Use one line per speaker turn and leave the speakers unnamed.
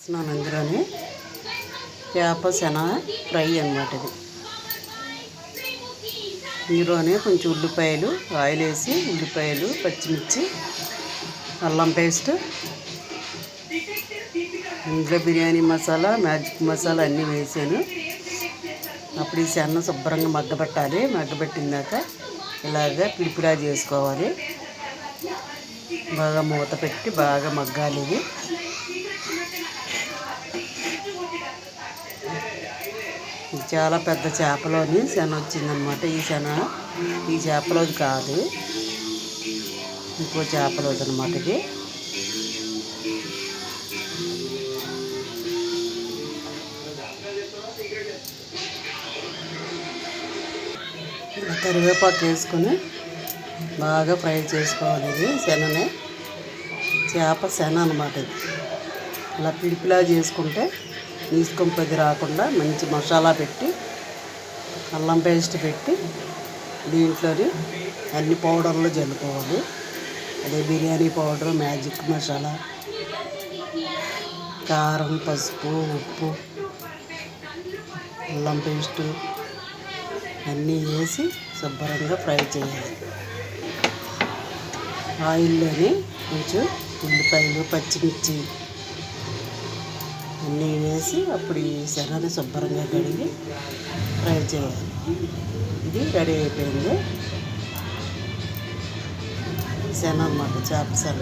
అందులోనే చేప శన ఫ్రై అన్నమాట. ఇందులోనే కొంచెం ఉల్లిపాయలు ఆయిల్ వేసి ఉల్లిపాయలు పచ్చిమిర్చి అల్లం పేస్ట్ ఇందులో బిర్యానీ మసాలా మ్యాజిక్ మసాలా అన్నీ వేసాను. అప్పుడు ఈ శన శుభ్రంగా మగ్గబెట్టాలి. మగ్గబెట్టినాక ఇలాగ పిడిపిలా చేసుకోవాలి. బాగా మూత పెట్టి బాగా మగ్గాలి. ఇది చాలా పెద్ద చేపలోని శన వచ్చిందనమాట. ఈ చేపలోది కాదు, ఇంకో చేపలోది అనమాట. ఇది కరివేపాకు వేసుకొని బాగా ఫ్రై చేసుకోవాలి. ఇది శననే చేప శన అనమాట. ఇది ఇలా పిడిపిలా చేసుకుంటే నీసుకొంపది రాకుండా మంచి మసాలా పెట్టి అల్లం పేస్ట్ పెట్టి దీంట్లోని అన్ని పౌడర్లు జల్లుకోవాలి. అదే బిర్యానీ పౌడర్, మ్యాజిక్ మసాలా, కారం, పసుపు, ఉప్పు, అల్లం పేస్టు అన్నీ వేసి శుభ్రంగా ఫ్రై చేయాలి. ఆయిల్లోని కొంచెం ఉల్లిపాయలు పచ్చిమిర్చి అన్నీ వేసి అప్పుడు ఈ శనని శుభ్రంగా కడిగి ఫ్రై చేయాలి. ఇది రెడీ అయిపోయింది. శన అన్నమాట, చేప శన.